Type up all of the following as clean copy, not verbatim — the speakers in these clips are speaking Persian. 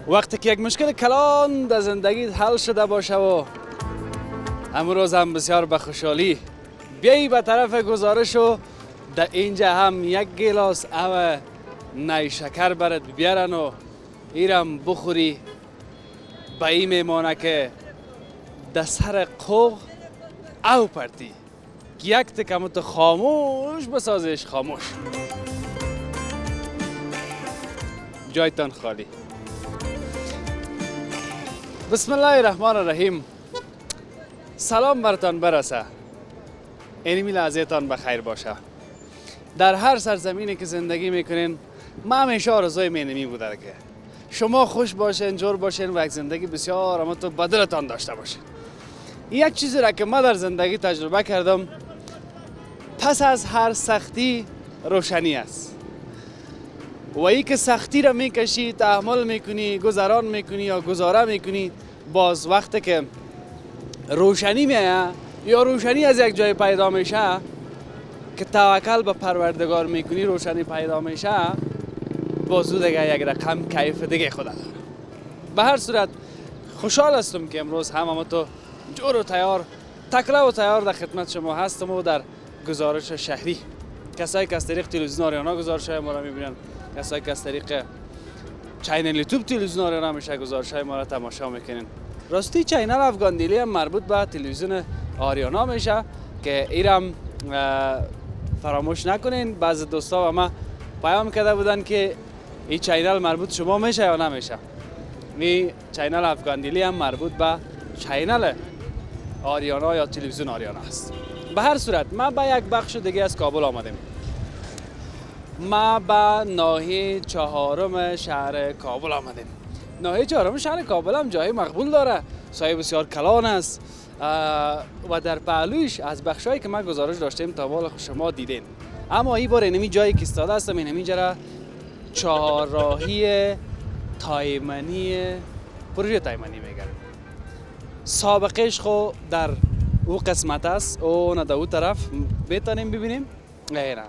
وقتی که یک مشکل کلان در زندگیت حل شده باشه و امروز هم بسیار به خوشحالی بیایی به طرف گزارش و در اینجا هم یک گلاس او نیشکر برات بیارن و ایرم بخوری، به این میمانه که در سر قوق او پرتی یک تکمت خاموش بسازش خاموش. جایتان خالی. بسم الله الرحمن الرحیم. سلام برتان برسه. اینمی لحظهتان بخیر باشه. در هر سرزمینی که زندگی میکنین ما همیشه آرزوی مینمی بوده که شما خوش باشین، جور باشین و یک زندگی بسیار اما تو بدلتان داشته باشین. یک چیزی را که من در زندگی تجربه کردم، پس از هر سختی روشنی است. و ای که سختی را میکشی، تحمل میکنی، گذران میکنی یا گذاره میکنی، باز وقتی که روشنی میایه یا روشنی از یک جای پیدا میشه که توکل به پروردگار میکنی، روشنی پیدا میشه، بازو دیگه یک رقم کیف دیگه خدا داره. به هر صورت خوشحال هستم که امروز هم تو جور و تیار، تکله و تیار در خدمت شما هستم و در گزارش شهری. کسایی که از طریق تلویزیون آریانا گزارش های ما را میبینن، کسایی که از طریق چینل یوتیوب تلویزیون آریانا میشه گزارش های ما را تماشا میکنین. راستی چینل افغان دیلی هم مربوط به تلویزیون آریانا میشه که ایرم فراموش نکنین. بعضی دوستا و ما پیام کرده بودن که این چینل مربوط شما میشه یا نمیشه. این چینل افغان دیلی هم مربوط به چینل آریانا یا تلویزیون آریانا است. به هر صورت ما به یک بخش دیگه از کابل آمدیم. ما به ناحیه چهارم شهر کابل آمدیم. ناحیه چهارم شهر کابل هم جای مقبول داره، سایه بسیار کلان است و در پهلویش از بخشایی که ما گزارش داشتیم تا بال شما دیدین. اما این بار اینمی جایی که ایستاده هستم، اینمی جرا چهارراهی تایمنی، پروژه تایمنی میگن. سابقش خو در او قسمت است، او نه در او طرف میتونیم ببینیم. نه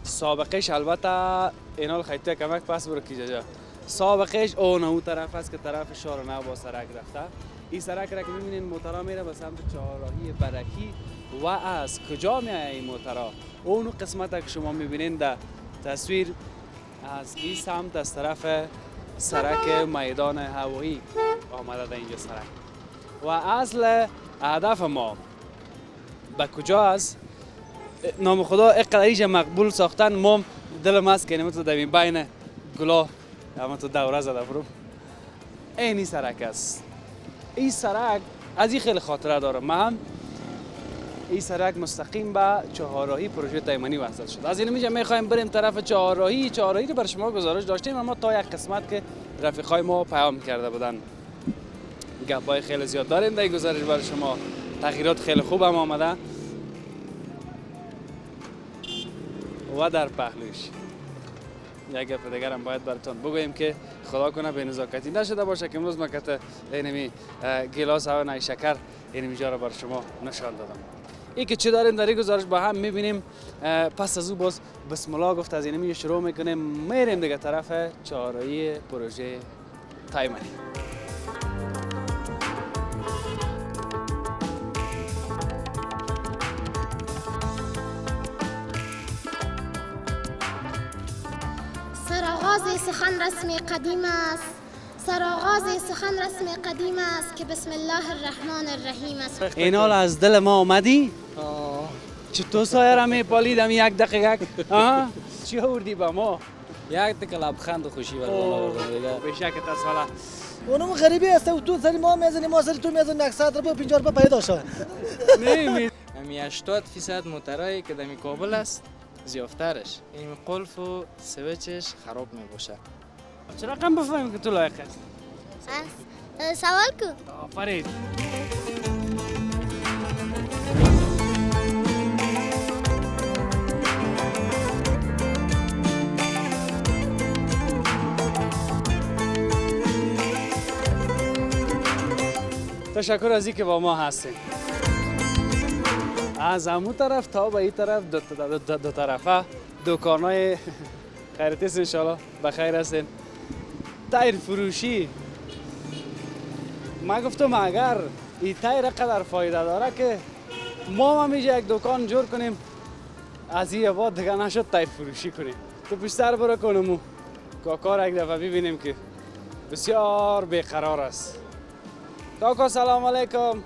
سابقش البته اینال خیلی کمک پس برو کی جا. سابقش اون اون طرف است که طرف شارنو با سرک رفته. این سرک را که میبینین موترا میره به سمت چهارراهی برکی و از کجا میایه این موترا؟ اون قسمت که شما میبینین در تصویر از این سمت از طرف سرک میدان هوایی آمده در اینجا سرک. و اصل هدف ما به کجا است؟ نام خدا اقدریج مقبول ساختن. ما دلم است که نمیتونم در بین گلا اما تو دوره زده برم. اینی سرک است. این سرک از این خیلی خاطره دارم. من این سرک مستقیم به چهارراهی پروژه تایمنی وصل شد. از این میجا میخوایم بریم طرف چهارراهی رو بر شما گزارش داشتیم، اما تا یک قسمت که رفیقای ما پیام کرده بودن. گپای خیلی زیاد داریم در گزارش برای شما. تغییرات خیلی خوب هم آمده و در پهلوش یک گپ دیگر هم باید براتون بگوییم که خدا کنه به نزاکتی نشده باشه که امروز مکت اینمی گلاس و نیشکر اینمی جا را بر شما نشان دادم. این که چی داریم در این گزارش با هم میبینیم. پس از او باز بسم الله گفت از اینمی شروع میکنیم، میریم دیگه طرف چهارراهی پروژه تایمنی. سرآغاز سخن رسم قدیم است، سرآغاز سخن رسم قدیم است که بسم الله الرحمن الرحیم است. اینال از دل ما آمدی؟ چطور سایه را میپالیدم یک دقیقه؟ چی آوردی با ما؟ یک دقیقه لبخند و خوشی برای آوردم دیگه. بشکت از حالا اونم غریبی است و تو سری ما میزنی، ما سری تو میزنی، 100 روپیه 50 روپیه پیدا شد. نه می 80% موترایی که در کابل است زیافترش این قلف و سویچش خراب می باشه. چرا کم بفهمیم که تو لایق است؟ سوال کو. آفرین. تشکر از اینکه با ما هستین. از همون طرف تا به این طرف دو طرفه دکانای خیرتی است. انشالله بخیر هستین. تایر فروشی. من گفتم اگر این تایر قدر فایده داره که ما هم اینجا یک دکان جور کنیم، از این بعد دیگه نشد تایر فروشی کنیم. تو بیشتر برو کنم و کاکا یک دفعه ببینیم که بسیار بیقرار است. کاکا سلام علیکم.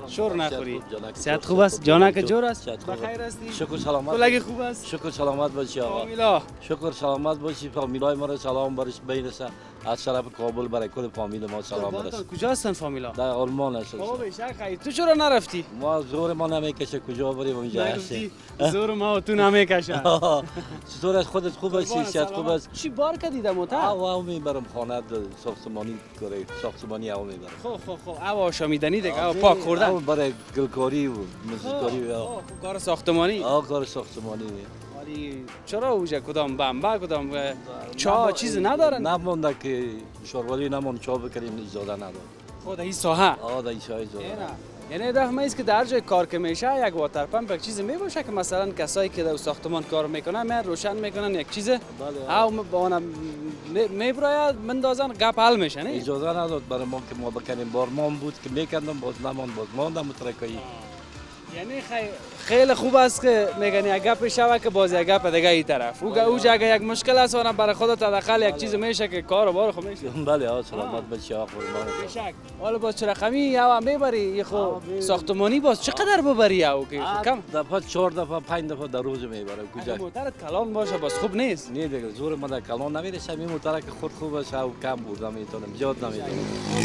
شور نخوری. صحت خوب است؟ جانک جور است؟ بخیر هستی؟ شکر سلامت. کلگی خوب است؟ شکر سلامت باشی آقا. فامیلا شکر سلامت باشی. فامیلای ما را سلام برسه. از طرف کابل برای کل فامیل ما سلام برسه. کجا هستن فامیلا؟ در آلمان هست. بابا بشک خیلی. تو چرا نرفتی؟ ما زور ما نمیکشه کجا بریم اونجا هستیم. زور ما و تو نمیکشن. چطور از خودت خوب هستی؟ صحت خوب است؟ چی بار کردی دموتا؟ آوا میبرم خانه ساختمانی کاره ساختمانی آوا میبرم. خب هوا شامیدنی دیگه پاک خوردن. برای گلکاری و موزیکاری کار ساختمانی. کار ساختمانی. ولی چرا اوجا کدام بمبا کدام چا چیز ندارن؟ نمونده که شورولی نمون چا بکنیم اجازه نداره. خود این ساحه. در این ساحه اجازه. یعنی دفعه است که در جای کار که میشه یک واتر پمپ یک چیز میباشه که مثلا کسایی که در ساختمان کار میکنن میان روشن میکنن یک چیز او بانا میبراید مندازن گپ حل میشه نه. اجازه نداد برای ما که ما بکنیم بارمان بود که میکردم باز نمان باز ماندم مترکایی. یعنی خیلی خوب است که میگن یک گپ شوه که باز یک گپ دیگه این طرف اوجا اگه یک مشکل است ورنه برای خودت حداقل یک چیز میشه که کار و بار خود میشه. بله سلامت باشی آقا قربان. بشک. حالا باز چه رقمی یا میبری خو ساختمانی باز چقدر ببری یا که کم دفعه 4 دفعه 5 دفعه در روز میبره کجا موترت کلان باشه باز خوب نیست. نه دیگه زور ما در کلان نمیرسه. این موتر که خود خوب است او کم بود نمیتونم زیاد نمیتونم.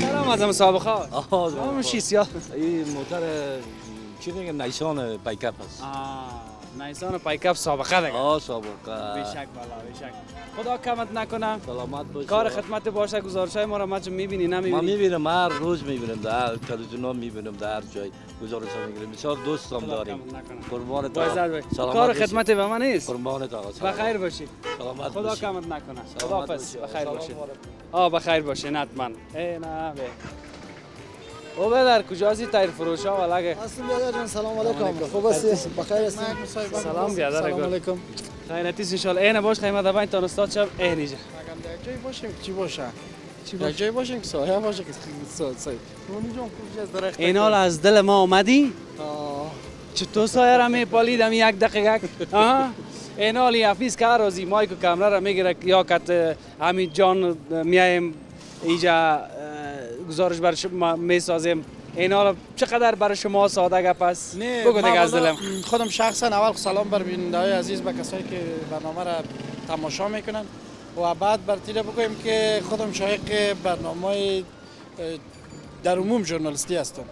سلام از مسابقه اون شیسیا این موتر چی میگه نیسان پیکاپ است. نیسان پیکاپ سابقه دیگه. سابقه. بیشک بالا بیشک. خدا کمت نکنه. سلامت باشی. کار خدمت باشه گزارشای ما را ما چون میبینی نمیبینی؟ ما میبینم هر روز میبینم در تلویزیون میبینم در هر جای گزارش میگیریم. بسیار دوستم داریم. قربان تو. کار خدمت به من نیست. قربان تو. بخیر باشی. سلامت خدا باشی. کمت نکنه. سلامت خداحافظ. باشی. بخیر باشی. بخیر باشی حتما. ای نه او بدر کجاست تایر فروشا ولاگه؟ هستم بیادر جان سلام علیکم. خوب هستی؟ بخیر هستی؟ سلام بیادر. سلام علیکم. خیراتیس ان شاء الله. عین باش خیمه دبای تا استاد شب اینجا. یک جایی باشیم چی باشه؟ یک جایی باشیم که سایه باشه که سایه. اونجا کجا از درخت. این حال از دل ما اومدی؟ چطور سایه را میپالیدم یک دقیقه؟ این حالی حفیظ که هر روزی مایک و کامرا را میگیره یا کت همین جان میایم اینجا گزارش بر شما میسازیم. این حالا چقدر برای شما ساده گپ است؟ بگو دیگه از دلم. خودم شخصا اول سلام بر بیننده‌های عزیز به کسایی که برنامه را تماشا میکنن و بعد بر تیره بگویم که خودم شایق برنامه در عموم ژورنالیستی هستم.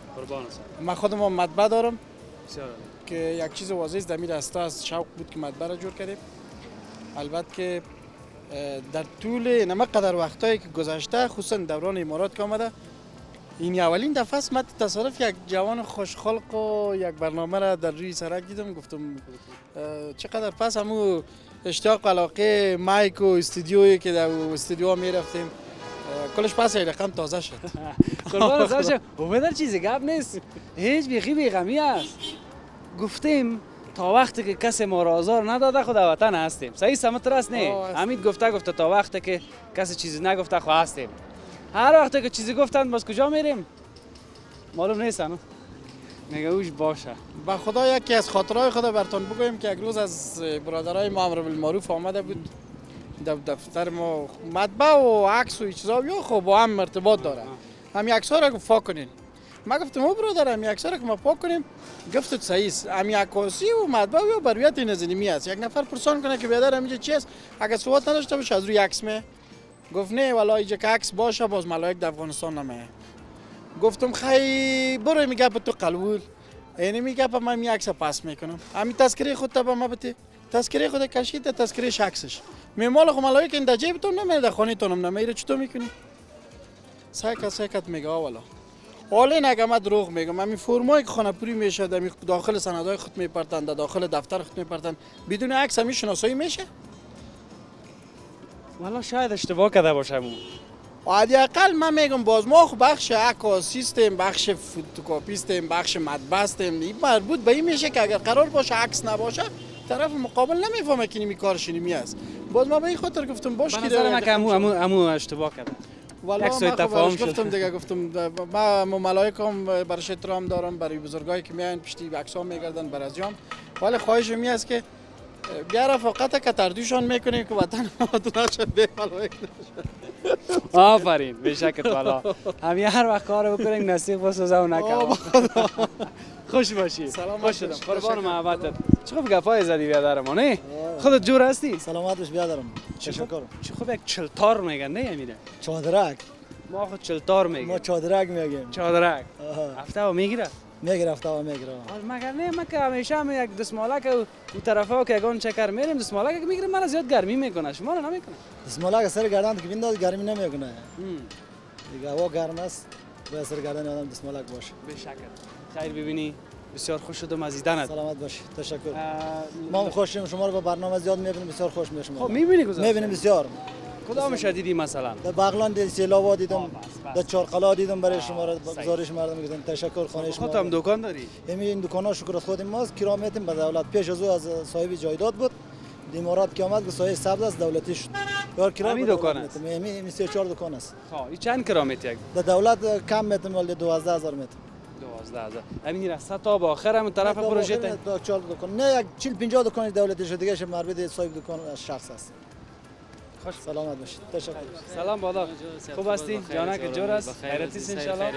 من خودم هم مطبع دارم که یک چیز واضح است. دمیر راستا از شوق بود که مطبع را جور کردیم. البته که در طول نمقدر وقتایی که گذشته خصوصا دوران امارات که آمده این اولین دفعه است من تصادف یک جوان خوشخلق و یک برنامه را در روی سرک دیدم. گفتم چقدر پس همون اشتیاق و علاقه مایک و استودیویی که در استودیو می رفتیم کلش پس یک رقم تازه شد. قربان سرش او بدر چیزی گپ نیست. هیچ بیغمی است. گفتیم تا وقتی که کسی ما را آزار نداده خود وطن هستیم. صحیح سمت راست نه؟ امید گفته تا وقتی که کسی چیزی نگفته خو هستیم. هر وقتی که چیزی گفتند باز کجا میریم؟ معلوم نیست نه. میگه اوش باشه. با خدا یکی از خاطرهای خدا براتون بگویم که یک روز از برادرای ما امر بالمعروف آمده بود دفتر ما مطبع و عکس و چیزا یا خب با هم ارتباط داره. هم عکس‌ها را پاک کنین. ما گفتم او برادر هم عکس‌ها را که ما پاک کنیم گفت صحیح است. هم عکاسی و مطبع و برویت نظامی است. یک نفر پرسان کنه که بیادر اینجا چی است؟ اگه سواد نداشته باشه از روی عکس می گفت نه والا اینجا که عکس باشه باز ملائک در افغانستان نمیه. گفتم خی برو میگه تو قبول. یعنی میگه من می عکس پاس میکنم. همین تذکره خود تا به ما بده. تذکره خود کشید تذکره عکسش. میمال خو ملائک این در جیبتون نمیره در خانه تونم نمیره چطور میکنی؟ سایکت میگه والا. حالا نگم من دروغ میگم. همین فرمایی که خانه پوری میشه در داخل سندهای خود میپرتن در داخل دفتر خود میپرتن بدون عکس همین شناسایی میشه؟ والا شاید اشتباه کرده باشم. حداقل من میگم باز ما خب بخش عکاسیستیم، بخش فوتوکاپیستیم، بخش مطبعستیم. این مربوط به این میشه که اگر قرار باشه عکس نباشه طرف مقابل نمیفهمه که این کارش اینمی است. باز ما به این خاطر گفتم باش به که نظر من که امو اشتباه کرد. والا یک سوی من تفاهم خب شد. گفتم دیگه گفتم ما ملائکم برش احترام دارم برای بزرگایی که میان پشتی عکس‌ها میگردن بر از جام. ولی خواهش می است که بیا رفاقت که تردیشان میکنیم که وطن ما نشه به ملائک نشه. آفرین به شکل والا هم هر وقت کار بکنیم نصیب بسازه و نکنم. خوش باشی. سلامت خوش شدم. باشی. قربان محبتت. چه خوب گپای زدی بیادر ما نه؟ خودت جور هستی؟ سلامت باش بیادرم. تشکر. چه خوب یک چلتار میگن نه امیره؟ چادرک. ما خود چلتار ما میگیم. چادرک میگیم. چادرک. آها. هفته و میگیره؟ میگرفت و میگیره. مگر نه من که همیشه هم یک دسمالک و طرفا که یگان چکر میریم دسمالک که میگیریم من زیاد گرمی میکنه شما رو نمیکنه. دسمالک سر گردن که بینداز گرمی نمیکنه. دیگه هوا گرم است. به سر گردن آدم دسمالک باشه. به شکل. خیر ببینی بسیار خوش شدم از دیدنت. سلامت باش. تشکر. ما هم خوشیم شما رو به برنامه زیاد میبینیم بسیار خوش میشیم. خب میبینی گذاشت. میبینیم بسیار. کدامش دیدی مثلا؟ در بغلان دیدم، سیلاوا دیدم، بس. در چارقلا دیدم برای شما را صحیح. گزارش مردم میگم تشکر خانه شما. خودت هم دکان داری؟ این دکانا شکر خود ماست کرامتیم به دولت پیش از او از صاحب جایداد بود امارات که آمد که سایه سبز است دولتی شد یار کرام همین دکان است؟ همین 34 دکان است خب این چند کرامت یک؟ در دولت کم میتم ولی 12000 میتم 12000 همین راستا تا با آخر هم طرف پروژه ته تا 4 دکان نه یک 40 50 دکان دولتی شده دیگه مربوط صاحب دکان شخص است خوش سلامت باشید تشکر سلام بالا خوب هستی جانک جور است خیرتی ان شاء الله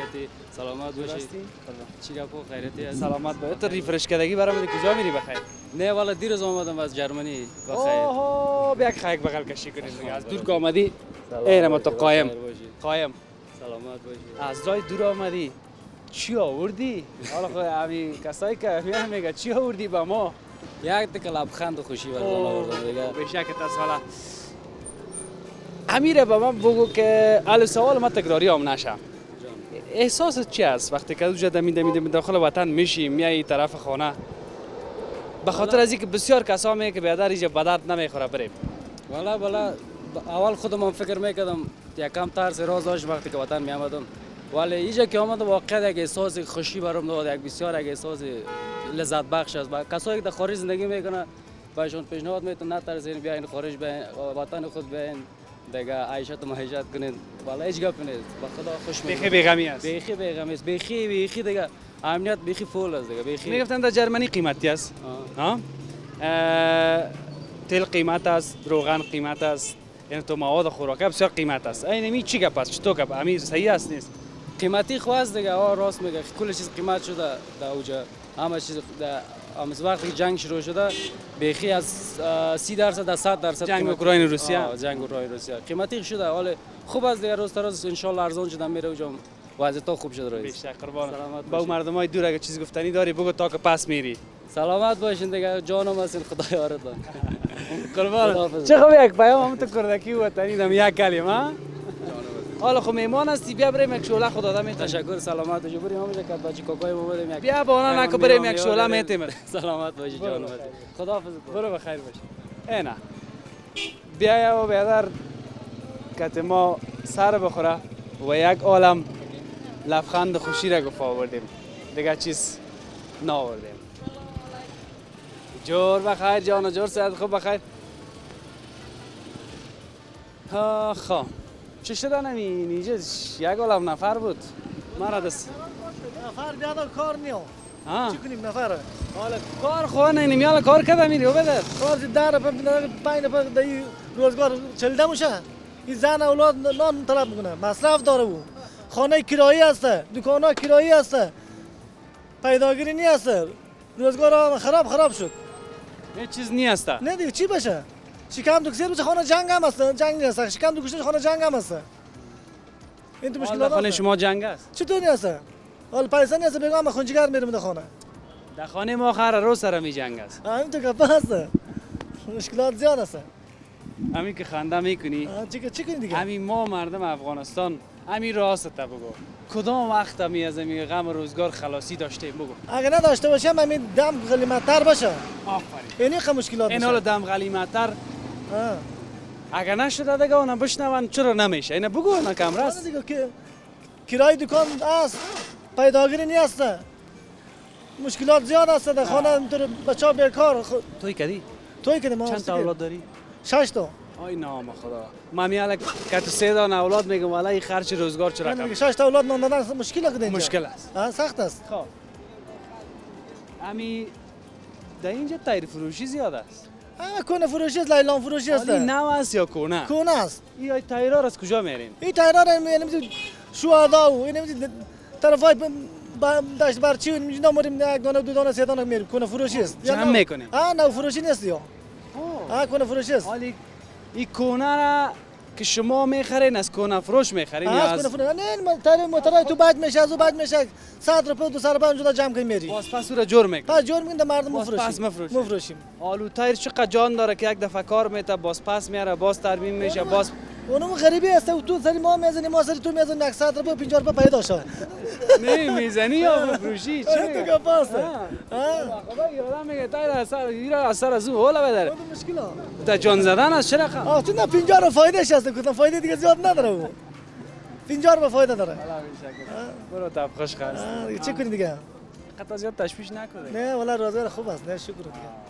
سلامت جور باشی هستی چی گپو خیرتی است سلامت باش تو ریفرش کردگی برام کجا میری بخیر نه والا دیروز اومدم از جرمنی بخیر اوه بیا خیک بغل کشی کنیم دیگه از دور که آمدی اینم تو قایم قایم سلامت باشی از جای دور آمدی چی آوردی حالا خود همین کسایی که میگه چی آوردی با ما یک دکه لبخند و خوشی برای آوردم دیگه به شک تصاله امیره به من بگو که ال سوال ما تکراری هم نشم احساس چی است وقتی که اوجا دمی داخل وطن میشی میای طرف خانه به خاطر از اینکه بسیار کسا میگه که بیادر اینجا بدرد نمیخوره بریم والا اول خودم فکر میکردم یکم ترس راز داشت وقتی که وطن می آمدم ولی اینجا که آمدم واقعا یک احساس خوشی برام داد یک بسیار یک احساس لذت بخش است با کسایی که در خارج زندگی میکنن بهشون پیشنهاد میتونم نترسین بیاین خارج بیاین وطن خود بیاین دیگه عیشت و معیشت کنید والا هیچ گپ نیست با خدا خوش میگم بیخی بیغمی است بیخی بیغمی است بیخی دیگه امنیت بیخی فول است دیگه بیخی میگفتن در جرمنی قیمتی است ها تل قیمت است روغن قیمت است یعنی تو مواد خوراکی بسیار قیمت است این می چی گپ است چطور گپ همین صحیح است نیست قیمتی خواست دیگه راست میگه کل چیز قیمت شده در اوجا همه چیز از وقتی جنگ شروع شده بیخی از 30% تا 100% جنگ اوکراین و روسیه جنگ اوکراین روسیه قیمتی شده حالا خوب است دیگه روز تا روز ان شاء الله ارزان شده میره اوجا وضعیت خوب شده روز بیشتر قربان سلامت با مردمای دور اگه چیز گفتنی داری بگو تا که پس میری سلامت باشین دیگه جانم هستین خدا یارتون قربان چه خوب یک پیام هم تو کردکی وطنی دم یک کلمه حالا خب میمان هستی بیا بریم یک شعله خدا دادم تشکر سلامت باشی بریم همونجا که بچه کوکای ما بریم یک بیا بانا نکو بریم یک شعله میتیم سلامت باشی جانم خداحافظ برو بخیر باشی اینا بیا و بیادر کت ما سر بخوره و یک عالم لبخند خوشی را گفت آوردیم دیگه چیز نآوردیم جور بخیر جان جور صحت خوب بخیر خب چه شده نمین اینجا یک عالم نفر بود مرا دست نفر بیاد کار نیو چی کنیم نفر حالا کار خواه نینیم یالا کار کده میری و بدر کار در پنج نفر دایی روزگار چلده موشه این زن اولاد نان طلب میکنه مصرف داره او خانه کرایی هسته دکانه کرایی هسته پیداگیری نی هسته روزگار خراب شد یه چیز نیست نه دیگه چی بشه شکم دکتر بشه خانه جنگ هم هسته جنگ نیست شکم دکتر خانه جنگ هم هسته این تو مشکلات خانه شما جنگ است چطور نیست حال پیسه نیست بگم من خونجگر میرم در خانه در خانه ما خر روز سر می جنگ است همین تو گپ هسته مشکلات زیاد هسته همین که خنده میکنی چی کنی دیگه همین ما مردم افغانستان همین راست تا بگو کدام وقت می از این غم روزگار خلاصی داشتیم بگو اگه نداشته باشم همین دم غلیمت‌تر باشه آفرین اینی مشکلات این حالا دم غلیمت‌تر اگه نشده دیگه اونم بشنون چرا نمیشه اینو بگو اون کمره است دیگه که کرای دکان است پیداگیری نیست مشکلات زیاد است در خانه اینطور بچه‌ها بیکار توی کدی توی که ما چند تا اولاد داری 6 تا آی نام خدا مامی الک که تو 3 دانه اولاد میگم والا این خرج روزگار چرا کم 6 تا اولاد نان دادن مشکل است اینجا مشکل است سخت است خب امی در اینجا تایر فروشی زیاد است کونه فروشی است لیلان فروشی است ولی نو است یا کونه کونه است این تایرها از کجا میرین این تایرها را نمیدونم شهدا و نمیدونم طرفای داشت برچی و میجنا مریم یک دانه دو دانه سه دانه میریم کونه فروشی است جمع میکنیم نه فروشی نیست یا کونه فروشی است ولی این کونه را که شما میخرین از کونه فروش میخرین یا از کونه فروش نه تایر موتورای تو بعد میشه از بعد میشه 100 روپیه 200 روپیه اونجا جمع کنی میری باز پس رو جور میکنی پس جور میگن مردم باز پس مفروشیم آلو تایر چقدر جان داره که یک دفعه کار میته باز پس میاره باز ترمیم میشه باز اونم غریبی است تو سری ما میزنی ما سری تو میزنی 100 روپیه 50 روپیه پیدا شد نه میزنی یا بفروشی چه تو که پاس خدا یادم میگه تایر از سر از اون هولا بداره مشکل تا جان زدن از چه رقم تو نه 50 رو فایده است گفتم فایده دیگه زیاد نداره او 50 روپیه فایده داره برو تاب خوش خواست چه کنی دیگه قطعا زیاد تشویش نکنه نه والا روزگار خوب است نه شکر دیگه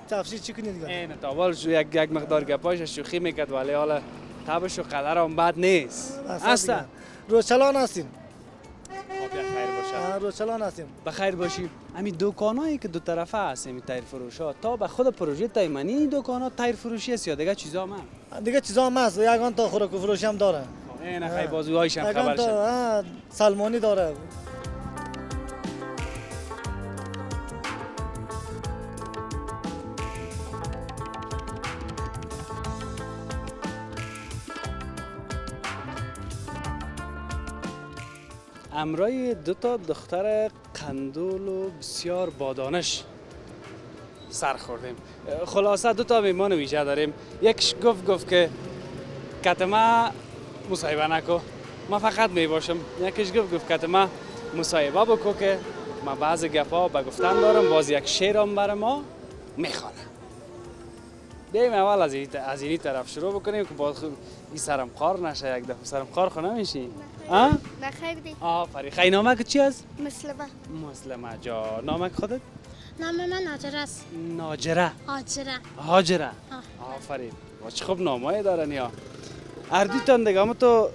تفسیر چی کنی دیگه نه تابال شو یک مقدار گپاش شوخی میکرد ولی حالا تابش و قدر هم بد نیست اصلا روزچلان هستیم خیر باشه روزچلان هستیم بخیر باشی همین دکانایی که دو طرفه هست همین تایر فروشا تا به خود پروژه تایمانی دکانا تایر فروشی است یا دیگه چیزا هم دیگه چیزا هم هست یگان تا خوراک و فروشی هم داره نه خیر بازوهایش هم خبر شد سلمانی داره امرای دو تا دختر قندول و بسیار بادانش سر خوردیم خلاصه دو تا میمان ویژه داریم یکش گفت که کتما مصاحبه نکو ما فقط می باشم یکیش گفت کتما مصاحبه بکو که ما بعض گپا به گفتن دارم باز یک شعرم بر ما میخوانه بیاییم اول از اینی طرف شروع بکنیم که باز این سرم خار نشه یک دفعه سرم خار خو نمیشی بخیر دی آفرین خیلی نامک چی است؟ مسلمه جا نامک خودت؟ نام من ناجره است ناجره هاجره آفرین چه خوب نامایی دارن یا اردویتان دیگه اما تو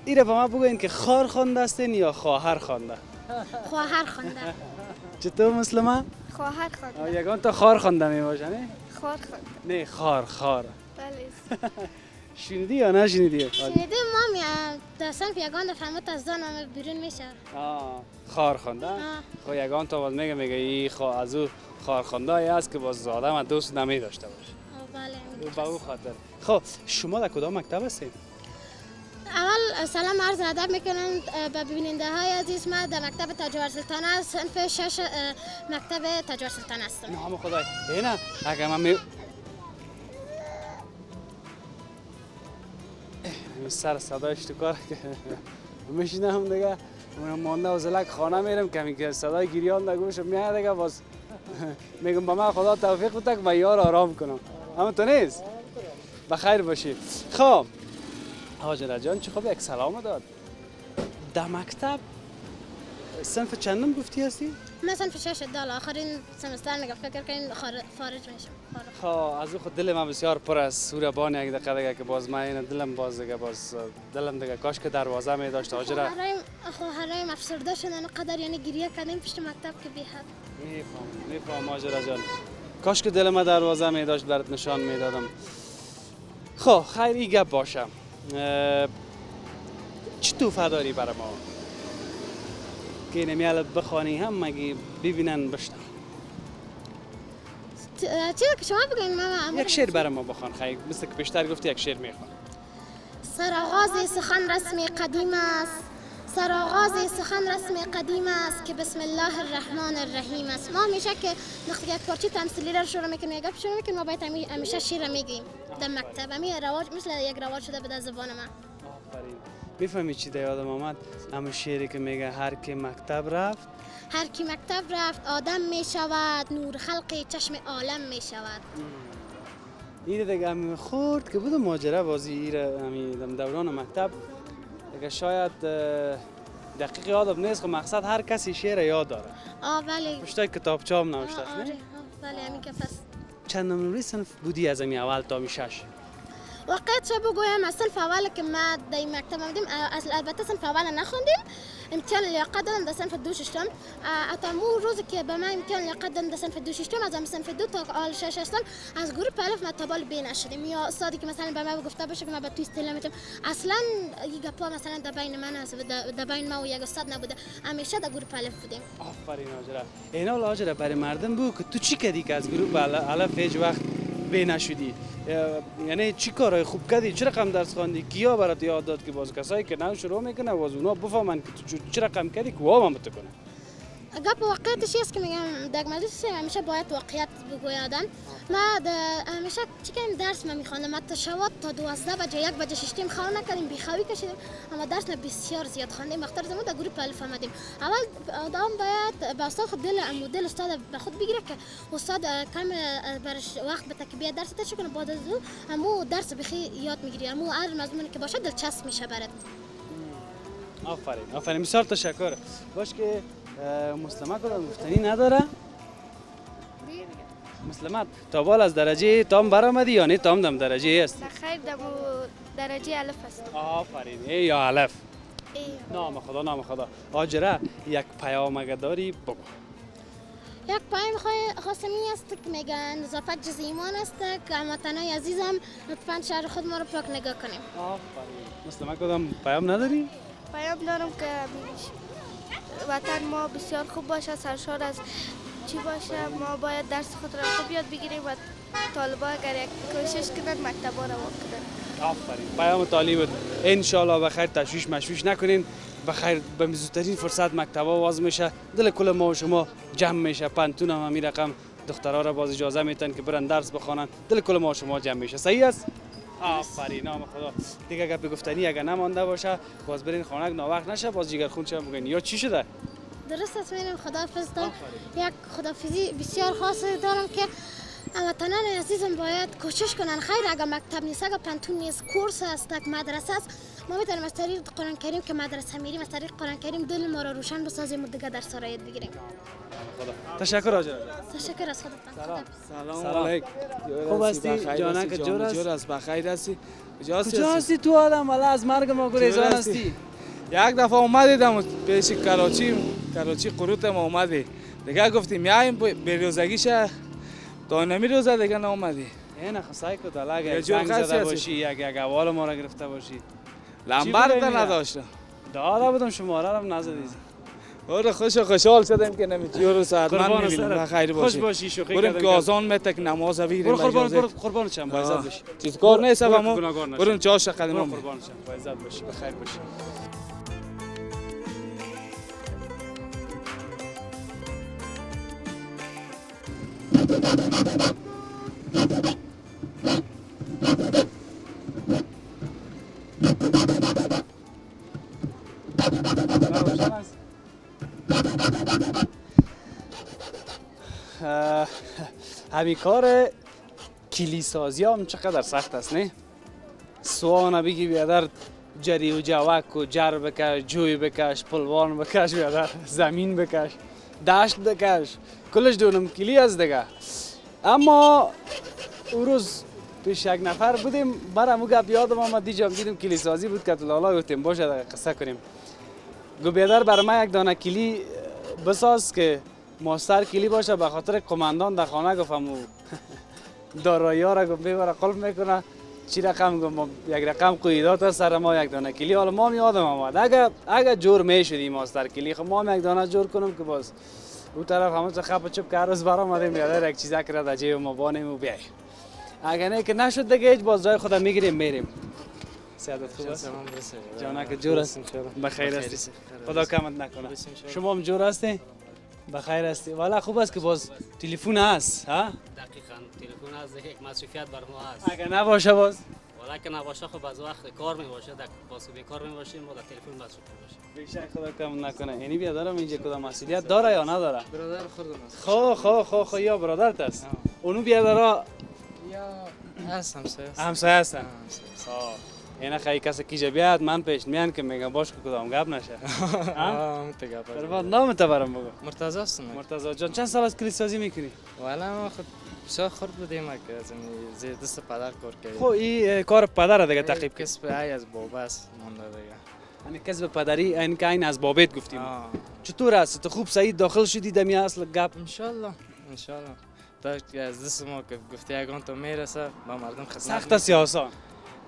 ایره به ما بگوین که خار خوانده استین یا خواهر خوانده؟ خواهر خونده چطور مسلمه؟ خواهر خونده یگان تا خار خوانده می باشه نه؟ خواهر خونده نه خار بله شنیدی یا نشنیدی؟ شنیده مامی دستم که یگان فهمت از دانم بیرون میشه خار خونده؟ خب یگان تا باز میگه ای از او خار خونده است که باز آدم دوست نمی داشته باشه بله با او خاطر خب شما در کدام مکتب هستید؟ اول سلام عرض ادب میکنم به ببیننده های عزیز. من در مکتب تاجور سلطانه صنف 6 مکتب تاجور سلطانه هستم. نام خدای نه اگه من سر صدایش تو کار میشینم دیگه مانده و زلک خانه میرم کمی که صدای گریان در گوشم میاد دیگه باز میگم با من خدا توفیق بده که من یار آرام کنم اما تو نیست بخیر باشی. خب هاجره جان چه خوب یک سلام داد در مکتب صنف چندم گفتی هستی؟ من صنف 6 دال آخرین سمستر میگم فکر کنین خارج میشم. خب از خود دل من بسیار پر از سوربان یک دقیقه دیگه که باز من این دلم باز دیگه باز دلم دیگه کاش که دروازه می داشت هاجره. خواهرایم افسرده شدن قدر یعنی گریه کردیم پشت مکتب که بی حد. میفهم هاجره جان کاش که دل من دروازه می داشت برات نشان میدادم. خب خیر این گپ باشه چی توفه داری برای ما که نمیالت بخوانی هم مگه ببینن بشتم چی که شما بگین ماما؟ یک شعر برای ما بخوان خیر مثل که بیشتر گفتی یک شعر میخوان. سرآغاز سخن رسم قدیم است سرآغاز سخن رسم قدیم است که بسم الله الرحمن الرحیم است. ما همیشه که وقتی یک پارچه تمثیلی را شروع میکنیم یک گپ شروع میکنیم ما باید همیشه شعر میگیم در مکتب. همین رواج مثل یک رواج شده به زبان ما. آفرین. میفهمی چی در یادم آمد؟ همون شعری که میگه هر کی مکتب رفت هر کی مکتب رفت آدم می شود نور خلق چشم عالم می شود. این دیگه همین خورد که بود ماجرا بازی همین دوران مکتب دیگه شاید دقیق یادم نیست، خب مقصد هر کسی شعر یاد داره. بله. پشتای کتابچه هم نوشته است آره نه؟ بله همین که پس. چند نمره صنف بودی از امی اول تا می 6؟ واقعیت چه بگویم از صنف اول که ما در مکتب بودیم البته صنف اول نخوندیم، امتحان لیاقت دادم در صنف 2 ششم. تا مو روزی که به من امتحان لیاقت دادم در صنف 2 ششم، از صنف 2 تا آل 6 هستم از گروه الف ما تا بال ب نشدیم. یا استادی که مثلا به ما گفته باشه که ما به تو استعلام میتونم، اصلا یک گپا مثلا در بین من است، در بین ما و یک استاد نبوده، همیشه در گروه الف بودیم. آفرین آجرا. اینا لاجرا برای مردم بگو که تو چی کردی که از گروه الف هیچ وقت ب نشدی؟ یعنی چی کارهای خوب کردی؟ چه رقم درس خواندی؟ کیا برات یاد داد که باز کسایی که نو شروع میکنه باز اونا بفهمن که تو چه رقم کردی که واقعا بتکنه؟ گپ واقعیتش است که میگم در مدرسه همیشه باید واقعیت بگویادم. ما همیشه چیکار درس ما میخواندم تا شوات تا 12 بجه 1 بجه ششتیم خواب نکردیم بیخوابی کشیدیم، اما درس ما بسیار زیاد خواندیم. وقتی زمان در گروه الف آمدیم اول آدم باید با استاد خود دل استاد به خود بگیره که استاد کم برش وقت بده که بیا درس تشکر کنه، بعد از اون همو درس بخی یاد میگیری، همو هر مضمونی که باشه دلچسب میشه برات. آفرین بسیار تشکر. باش که مسلمه کدام گفتنی نداره؟ مسلمت تا بال از درجه تام برآمدی یا نه تام دم درجه است؟ خیر دمو درجه الف است. آفرین ای یا الف. نام خدا. آجره یک پیام اگه داری بگو. یک پیام خواستم این است که میگن نظافت جز ایمان است که هموطنای عزیزم لطفاً شهر خود ما رو پاک نگاه کنیم. آفرین. مسلمه کدام پیام نداری؟ پیام دارم که وطن ما بسیار خوب باشه، سرشار از چی باشه. ما باید درس خود را خوب یاد بگیریم و طالبا اگر یک کوشش کنند مکتبا رو کنند. آفرین. پیام تعالی بود. ان شاء الله بخیر، تشویش مشویش نکنین. بخیر به زودترین فرصت مکتبا باز میشه، دل کل ما و شما جمع میشه. پنتون هم همین رقم دخترها را باز اجازه میتن که برن درس بخوانن، دل کل ما و شما جمع میشه. صحیح است؟ آفرین. نام خدا. دیگه گپ گفتنی اگه نمانده باشه باز برین خانه، ناوقت نشه باز جیگر خون چه بگین یا چی شده؟ درست است. میرم خداحافظ دارم. یک خداحافظی بسیار خاص دارم که هموطنان عزیزم باید کوشش کنن. خیر اگر مکتب نیست، اگر پنتون نیست، کورس است، یک مدرسه است، ما میتونیم از طریق قرآن کریم که مدرسه میریم از طریق قرآن کریم دل ما را روشن بسازیم و دیگه درس را یاد بگیریم. تشکر آجر. تشکر از خودتان. سلام علیکم. خوب هستی؟ جانک جور است؟ بخیر هستی؟ کجا هستی تو آدم؟ والا از مرگ ما گریزان هستی. یک دفعه اومدیدم پیش کراچی قروت ما اومدی دیگه گفتیم میایم بروزگیش تا نمی روزه دیگه ناومدی. نه خسای کو دلاگه زنگ زده باشی یک اول ما را گرفته باشی. لمبر نداشتم. دادا بودم شماره رو نزدی. آره خوشحال شدم که نمیتونی رو ساعت من میبینیم بخیر باشی. خوش باشی شوخی کردم. بریم که آزان میتک نماز بیریم. قربان شم با عزت باشی. چیز کار نیست اما بریم چاش قدم. قربان شم با عزت باشی بخیر باشی. همین کار کلیسازی هم چقدر سخت است نه؟ سوانه بگی بیادر جری و جوک و جر بکش، جوی بکش، پلوان بکش، بیادر زمین بکش، دشت بکش، کلش دونم کلی است دیگه. اما اون روز پیش یک نفر بودیم برامو گپ یادم آمد دیجام دیدیم کلیسازی بود که لالا گفتیم باشه قصه کنیم. گو بیادر برای ما یک دانه کلی بساز که ماستر کلی باشه، به خاطر قماندان در خانه گفتم دارایی ها را گفت ببره قلب میکنه چی رقم گفت یک رقم قیدات سر ما یک دانه کلی. حالا ما یادم آمد اگه جور میشدیم ماستر کلی خب ما یک دانه جور کنم که باز اون طرف همون خپ چپ که هر روز برآمدیم بیادر یک چیزا کرد در جیب ما بانیم و بیای. اگه نه که نشد دیگه هیچ باز جای خودم میگیریم میریم. سعادت خوب است؟ جانک جور است؟ بخیر هستی؟ خدا کمت نکنه. شما هم جور هستی؟ بخیر هستی؟ والا خوب است که باز تلفن هست ها؟ دقیقاً تلفن هست دیگه یک مسئولیت بر ما هست. اگه نباشه باز؟ والا که نباشه خب از وقت کار می باشه باز بیکار می باشیم ما در تلفن مصروف باشیم. بیشتر خدا کم نکنه. یعنی بیادرم اینجا کدام مسئولیت داره یا نداره؟ برادر خودم است. خو یا برادرت است؟ اونو بیادرها یا هست همسایه است. همسایه هستن. اینا خیلی کسی کیجا بیاد من پیش میان که میگم باش که کدام گپ نشه. قربان نام تو برام بگو. مرتضی است. مرتضی جان چند سال از کلیسا سازی میکنی؟ والا ما خود بسیار خورد بودیم که از زیر دست پدر کار کردیم. خب این کار پدر دیگه تعقیب کس. کسب ای از بابا است مونده دیگه. یعنی کسب پدری این که این از بابت گفتیم. چطور است؟ تو خوب سعید داخل شدی دمی اصل گپ؟ ان شاء الله تا از دست ما که گفتی یگان تو میرسه با مردم خدمت. سخت است یا آسان؟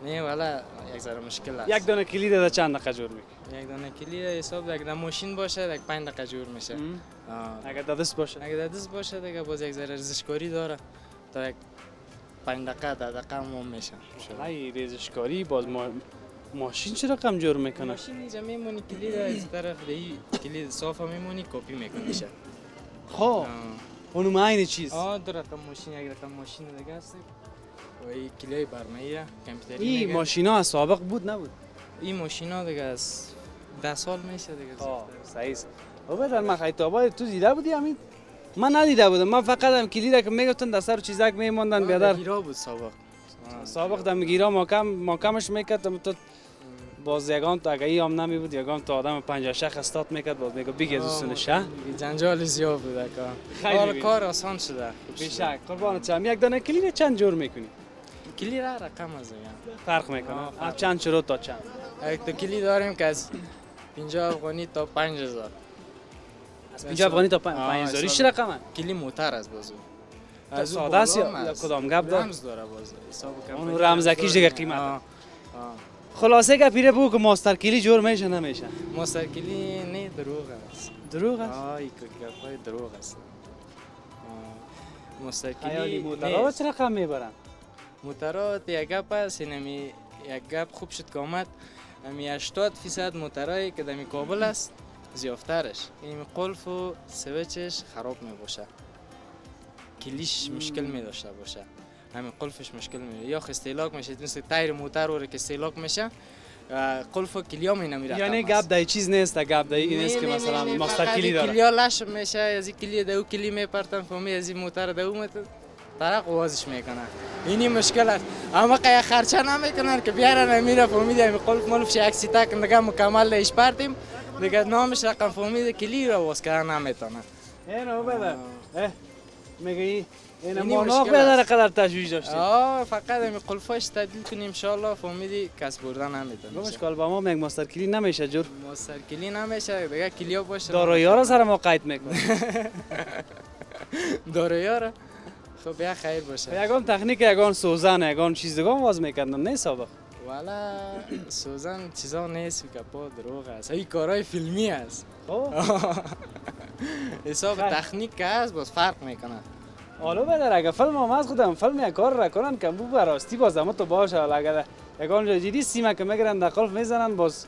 نه والا یک ذره مشکل است. یک دانه کلید در چند دقیقه جور میکنی؟ یک دانه کلید حساب یک ماشین باشه یک 5 دقیقه جور میشه. اگر دست باشه؟ اگه دست باشه دیگه باز یک ذره ریزشکاری داره تا یک 5 دقیقه 10 دقیقه هم میشه. ای ریزشکاری باز ماشین چرا کم جور میکنه؟ ماشین اینجا میمونی کلید از طرف دی کلید صاف میمونی کپی میکنی شه. خب اونم عین چیز. دو رقم ماشین یک رقم ماشین دیگه است. و این کلید برنامه کامپیوتری. این ماشینا از سابق بود نبود؟ این ماشینا دیگه از 10 سال میشه دیگه. صحیح است. اوبر من خیلی تو دیده بودی همین؟ من ندیده بودم. من فقط هم کلیدا که میگفتن در سر چیزاک میموندن بیادر. گیرا بود سابق دم گیرا ماکمش میکرد تو باز یگان تو اگه ای هم نمی بود یگان تو آدم 50 شخص استاد میکرد باز میگه بگی از سنشه جنجال زیاد بود کار کار آسان شده بیشک قربانت شم یک دانه کلید چند جور میکنی کلید رقم از فرق میکنه از چند شروط تا چند یک تا کلید داریم که از 50 افغانی تا 5000 از 50 افغانی تا 5000 چه رقمه کلید موتر است بازو از ساده است یا کدام گپ داره رمز داره باز حساب اون رمزکیش دیگه قیمت خلاصه که پیره بگو که ماستر کلی جور میشه نمیشه ماستر کلی نه دروغ است دروغ است این گپای دروغ است ماستر خیالی کلی موترها چه رقم میبرن موترها یک گپ است اینمی یک گپ خوب شد که آمد امی 80% موترایی که دمی کابل است زیافترش این قلف و سویچش خراب می باشه کلیش مشکل می داشته باشه همین قلفش مشکل میشه یا استهلاک میشه مثل تایر موتر رو که استهلاک میشه قلف و کلیا می نمیره یعنی گپ دای چیز نیست گپ دای این نیست که مثلا ماستر کلی داره کلیا لش میشه از این کلی دو کلی میپرتن فهمی از این موتر دو متر طرق وازش میکنه اینی مشکل است اما که خرچه نمیکنن که بیارن نمیره فهمید این قلف ملفش یک سیتا که دیگه مکمل ایش پرتیم دیگه نامش رقم فهمید کلی رو واس کردن نمیتونه اینو بده میگی این موناخ بداره قدر تشویش داشتی فقط همین قلفاش تبدیل کنیم ان شاء الله فهمیدی کس بردن نمیتونه مشکل با ما یک ماستر کلی نمیشه جور ماستر کلی نمیشه دیگه کلیا باشه دارایی‌ها رو سر ما قید میکنه دارایی‌ها رو خب بیا خیر باشه یگان تکنیک یگان سوزن یگان چیز دیگه واز میکردن نه سابق والا سوزن چیزا نیست که پا دروغ است این کارهای فیلمی است حساب تکنیک که هست باز فرق میکنه حالا بدر اگه فیلم هم از خودم فیلم یک کار را کنن که بو براستی باز اما تو باشه اگه یگان جا دیدی سیمه که میگیرن در قلف میزنن باز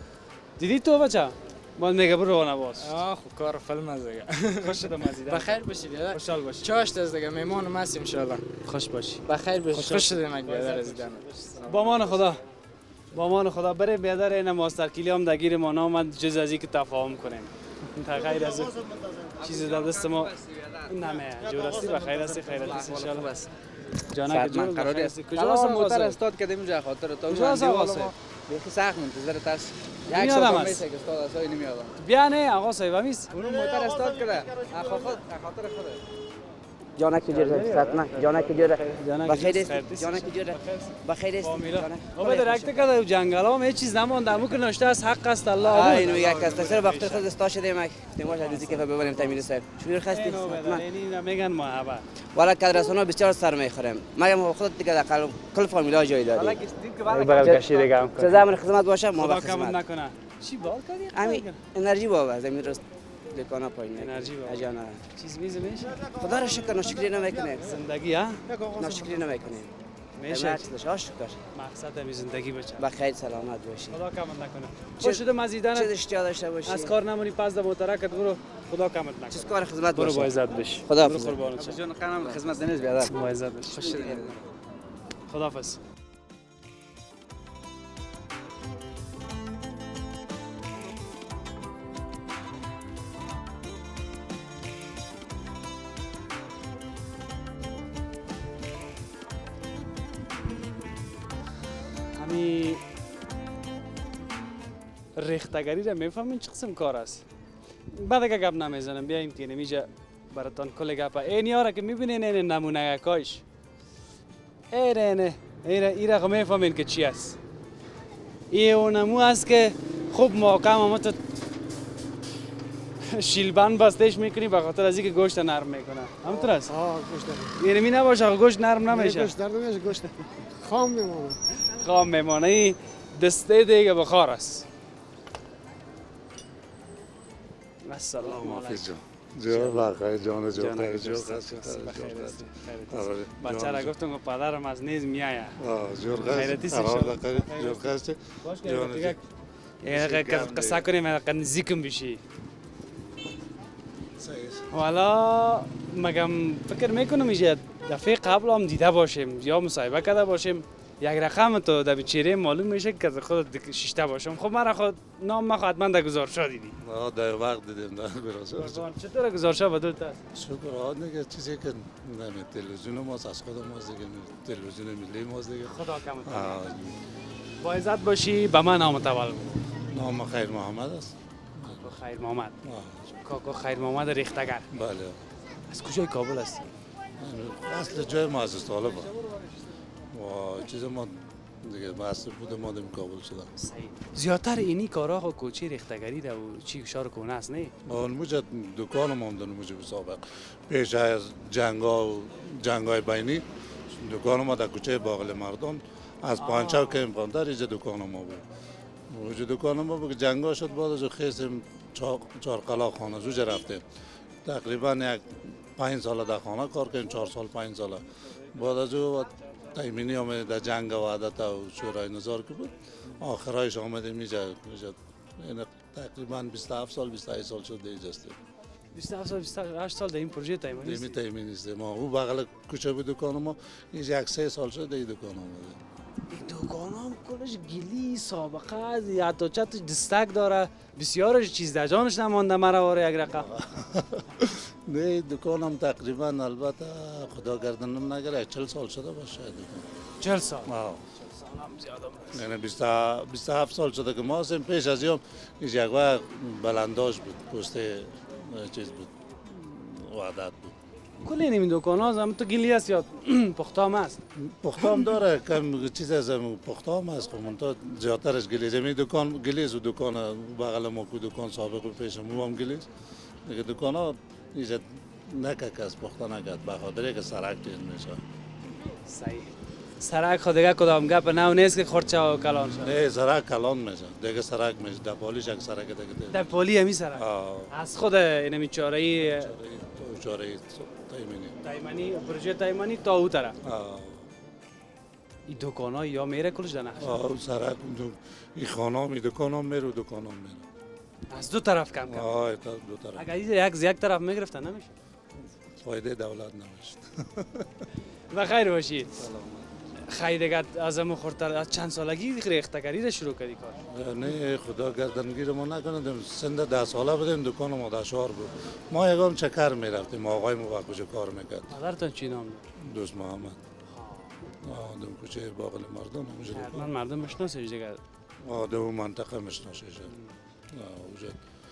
دیدی تو بچه باز میگه برو روانه باز خب کار فیلم است دیگه خوش شدم عزیزم بخیر باشی بیادر خوشحال باشی چاشت از دیگه میمون ماست ان شاء الله خوش باشی بخیر باشی خوش شدم بیادر عزیزم با امان خدا بره بیادر این ماستر کلی هم دگیر ما نامد جز از اینکه تفاهم کنیم تا غیر از چیزی در دست ما نمه جور استی بخیر استی خیرت است ان شاء الله بس جانا که جور قراری است کجا است موتر استاد که دیمون جا خاطر تو کجا است بیخی سخت منتظر تاس یک سال میشه که استاد اسای نمیاد بیا نه آقا صاحب میس اون موتر استاد کرده خاطر خود جانا کی جوره ساتنا جانا کی جوره بخیر است جانا کی جوره بخیر است او به درکت کده جنگل ها چیز نمونده امو که نوشته از حق است الله اینو میگه که سر وقت خود استا شده مک تماش دیزی که ببریم تامین سر چویر خستی اینو میگن محبت والا کادرسونا بسیار سر میخوریم ما خودت دیگه کل فامیلا جای داریم بغل کشی دیگه هم چه زمان خدمت باشه ما خدا به کم خدمت نکنه چی بال کردی همین انرژی بابا زمین راست دکانا پایین انرژی بابا اجانا چیز میشه خدا رو شکر ناشکری نمیکنه زندگی ها ناشکری نمیکنه میشه شکر مقصد همین زندگی بچه بخیر سلامت باشی خدا کم نکنه خوش شده مزیدن چه اشتیا داشته باشی از کار نمونی پس د موترکت برو خدا کمت نکنه چیز کار خدمت برو باشه با عزت بش خدا برو قربانت جون قنم خدمت دنیز بیادر با عزت بش خوش شدی خداحافظ ریختگری را میفهمین چه قسم کار است. بعد اگه گپ نمیزنم بیاین که نمیجا براتون کل گپ این یارا که میبینین این نمونه کاش ایره میفهمین که چی است. این اون نمو است که خوب محکم اما تو شیلبند بستش میکنی به خاطر از اینکه گوشت نرم میکنه. همونطور است؟ گوشت یعنی می نباشه گوشت نرم نمیشه. گوشت نرم نمیشه، گوشت خام میمونه. خام میمونه. این دسته دیگه بخار است. السلام علیکم. جان بخیر جان بچه را گفتم که پدرم از نیز میایه. خیرتی سیشان. یه قصه کنیم نزدیکم بشی. والا مگم فکر میکنم اینجا دفعه قبل هم دیده باشیم یا مصاحبه کرده باشیم. یک رقم تو در چهره معلوم میشه که خود شیشته باشم. خب مرا خود نام ما حتما در گزارشا دیدی. در وقت دیدیم در گزارشا. چطور گزارشا بدلت است؟ شکر دیگه چیزی که نمی تلویزیون ماست از خود ماست دیگه، تلویزیون ملی ماست دیگه. خدا کمت. با عزت باشی به من نام تول. نام خیر محمد است. خیر محمد. کاکا خیر محمد ریختگر. بله. از کجای کابل هستی؟ اصل جای ما از طالب. و چیز ما دیگه بحث بود ما دم کابل شدم. زیادتر اینی کارا خو کوچی ریختگری ده و چی شار کنه است نه؟ اون موجود دکان ما هم داریم موجود سابق. پیش از جنگای بینی دکان ما در کوچه باغل مردان از پانچاو که امکان داره اینجا دکان ما بود. وجود دکان ما بود جنگا شد بعد از خیسیم چهار قلا خانه زوج رفتیم. تقریبا 5 سال در خانه کار کردیم 4 سال 5 سال. بعد از او تایمینی آمده در جنگ و وحدت و شورای نظار که بود آخرایش آمده میجا تقریبا 27 سال 28 سال شد دیگه هستیم. 27 سال 28 سال در این پروژه تایمانی است. تایمانی است. ما او بغل کوچه بود دکان ما اینجا 3 سال شد دیگه دکان آمده. دکان هم کلش گلی سابقه است یا تو چت دستک داره بسیار چیز در جانش نمانده مرا واره یک رقم. نه دکان هم تقریبا البته خدا گردنم نگره 40 سال شده باشه دکان. 40 سال. یعنی 27 سال شده که ما هستیم. پیش از این یک وقت بلنداش بود پست چیز بود وحدت بود. کل این دکان ها هم تو گلی است یا پختام است؟ پختام داره کم چیز از پختام است خب من تا زیادترش گلی زمین دکان گلیز و دکان بغل ما کو دکان سابق پیش مو هم گلیز دیگه دکان ها اینجا نکه از پخته نکرد بخاطر که سرک تیز میشه. صحیح. سرک خود دیگه کدام گپ نو نیست که خورچه و کلان شد. نه سرک کلان میشه دیگه سرک میشه در پالیش یک سرک دیگه. در پالی همی سرک. از خود اینمی چاره‌ای تایمانی پروژه تایمانی تا او طرف. این دکان‌ها یا میره کلش در نقش. سرک این خانه می دکانم میره و دکانم میره. از دو طرف کم کم. تا دو طرف. اگر یک طرف میگرفتن نمیشه. فایده دولت نمیشه. بخیر باشید. خیلی دیگه از همون خورتر از چند سالگی ریختگری را شروع کردی کار؟ نه خدا گردنگیر ما نکنه سند 10 ساله بودیم دکان ما در شهر بود. ما یکم چکر میرفتیم آقای ما کجا کار میکرد. مادرتون چی نام داشت؟ دوست محمد. دم کوچه باغل مردان اونجا. من مردم میشناسیش دیگه. دم منطقه میشناسیش.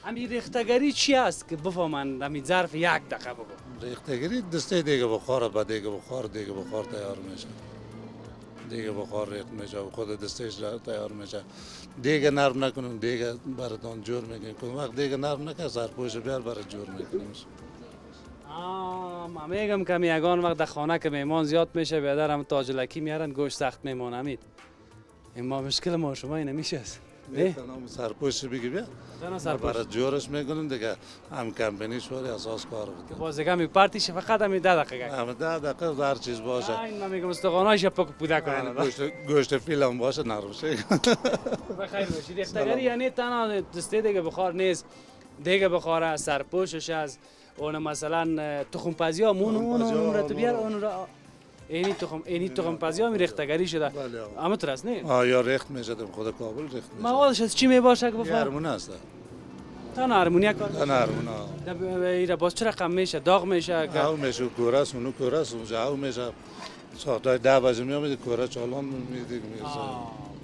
همین ریختگری چی است که بفهمن همین ظرف 1 دقیقه بگو. ریختگری دسته دیگه بخار بعد دیگه بخار تیار میشه. دیگه بخار ریخت میشه و خود دستش تیار میشه. دیگه نرم نکنیم دیگه براتون جور میکنیم. که وقت دیگه نرم نکنه سرپوش بیار برای جور میکنیم. من میگم که یگان وقت در خانه که میمان زیاد میشه بیادرم تاجلکی میارن گوشت سخت میمونمید. این ما مشکل ما شما این نمیشه است. نه سرپوش بگی بیا. برای جورش میکنیم دیگه هم کمپینی شوری اساس کار بود. باز دیگه می پارتیش فقط هم 10 دقیقه. هم 10 دقیقه هر چیز باشه. من میگم استخوانایش پاک پودا کنن. گوشت فیلم باشه نرم شه. بخیر باشید. ریختگری یعنی تنها دسته دیگه بخار نیست. دیگه بخاره سرپوشش از اون مثلا تخم پزی ها اون رو تو بیار اون رو اینی تخم پزی ها می ریختگری شده. اما تو راست نه؟ یا ریخت میشه خود کابل ریخت میشه. موادش از چی می باشه که بفهم؟ هرمون است. تنها هرمونیا کار. تنها هرمونا. ایرا باز چرا کم میشه؟ داغ میشه؟ او میشه کوراس اونو کوراس اونجا او میشه. ساعت 10 بجه میامد کورا چالان میدید میشه.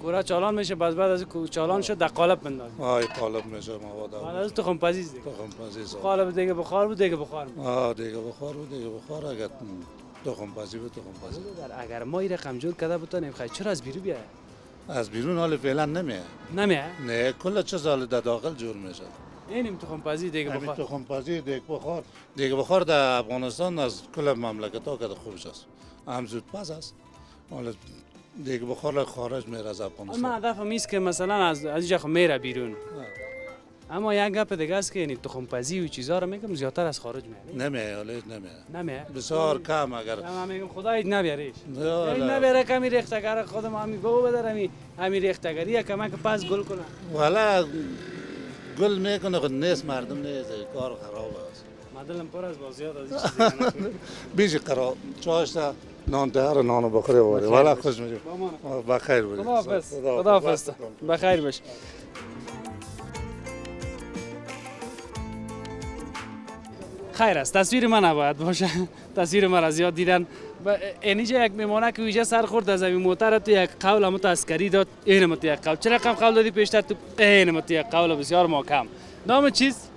کورا چالان میشه، بعد از چالان شد در قالب بندازیم. آه قالب میشه مواد. بعد از تخم پزی دیگه. تخم پزی. قالب دیگه بخار بود دیگه بخار. دیگه بخار بود دیگه بخار. اگر تخم پزی بود تخم پزی. اگر ما این رقم جور کرده بتونیم خیلی چرا از بیرون بیاد؟ از بیرون حال فعلا نمیه. نه کل چه سال در داخل جور میشه. اینیم تخم پزی دیگه بخار. تخم پزی دیگه بخار در افغانستان از کل مملکت ها که خوبش است. هم زود پس است. حالا دیگه بخار خارج میره از افغانستان. ما هدفم است که مثلا از اینجا خو میره بیرون. اما یک گپ دیگه است که یعنی تخم پزی و چیزا رو میگم زیادتر از خارج میاد. نمیه حالا نمیه. بسیار کم اگر. من میگم خدای نبیاریش. نبیاره کمی ریختگر خودم همین گو بدارم همین ریختگری کمک پس گل کنه. والا گل میکنه خود نیست مردم نیست کار خراب است. مدلم پر از بازیات از این چیزا. بیش قرار چاشتا نان تهر نانو بخوره واره والا خوش میشه. بخیر باشی. خداحافظ. بخیر باش. خیر است تصویر من نباید باشه. تصویر من از یاد دیدن اینجا یک میمونه که ویژه سر خورد از این موتر تو یک قول هم تسکری داد این تو یک قول چرا کم قول دادی پیشتر تو این تو یک قول بسیار محکم. نام چیست؟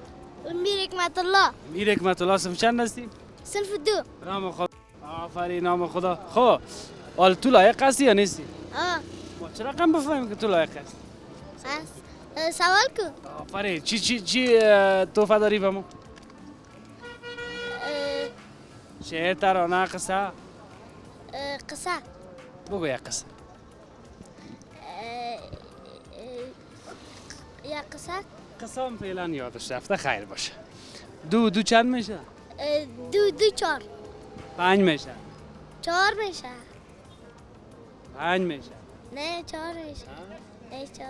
میر حکمت الله. میر حکمت الله. صنف چند هستی؟ صنف 2. نام خدا. آفرین نام خدا. خب حال تو لایق هستی یا نیستی؟ ما چرا کم بفهمیم که تو لایق هستی؟ سوال کن. آفرین چی تحفه داری به ما؟ شعر ترانه قصه؟ قصه. بگو یک قصه. یک قصه؟ قصه هم فعلا یادش رفته خیر باشه. دو چند میشه؟ دو 4. 5 میشه. 4 میشه. 5 میشه. نه 4 میشه. نه 4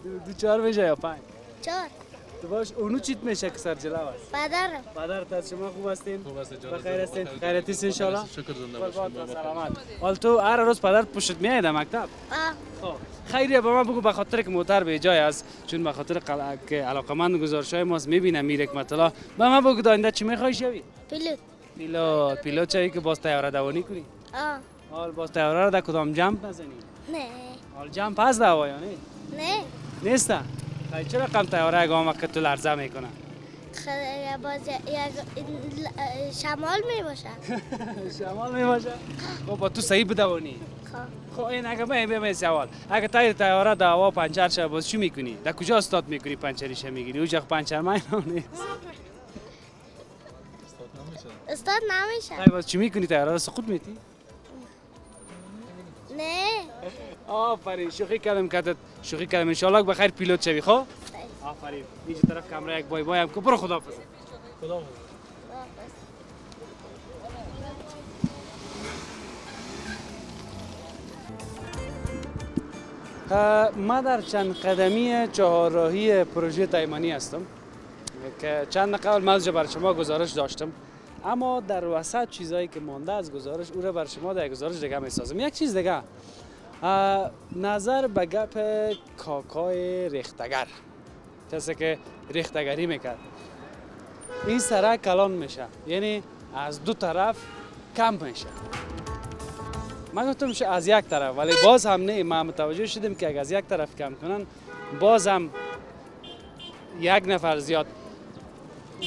میشه. دو 4 میشه یا 5؟ 4. تو باش اونو چیت میشه که سر جلو است؟ پدرت از شما خوب هستین؟ خوب است جان. بخیر هستین؟ خیرتی هستین ان شاء الله؟ شکر زنده باشید. سلامت. حال تو هر روز پدرت پشت میاد مکتب؟ خب خیریه به من بگو به خاطر که موتر به جای است چون به خاطر که علاقمند گزارش‌های ماست میبینم میر حکمت الله به من بگو آینده چی میخوای شوی؟ پیلوت چایی که باز طیاره دوانی کنی؟ حال باز طیاره رو در کدام جمپ نزنی؟ نه. حال جمپ هست در هوا یا نه؟ نه. نیسته؟ خیلی چرا کم طیاره اگه که تو لرزه میکنه؟ باز شمال میباشه. شمال میباشه؟ خب با تو صحیح بدوانی؟ خب این اگه به سوال اگه طیاره در هوا پنچر شه باز چی میکنی؟ در کجا استاد میکنی پنچریش میگیری؟ اونجا پنچر نیست. استاد نمیشه. خب باز چی میکنی طیاره رو سقوط میدی؟ نه. آفرین شوخی کردم ان شاء الله بخیر پیلوت شوی خب؟ آفرین اینجا طرف کامera یک بای هم که برو خداحافظ. ما در چند قدمی چهارراهی پروژه تایمانی هستم که چند قبل من برای شما گزارش داشتم اما در وسط چیزایی که مانده از گزارش او را برای شما در گزارش دیگه میسازم. یک چیز دیگه نظر به گپ کاکای ریختگر کسی که ریختگری میکرد این سرک کلان میشه یعنی از دو طرف کم میشه. من گفتم از یک طرف ولی باز هم نه ما متوجه شدیم که اگر از یک طرف کم کنن باز هم یک نفر زیاد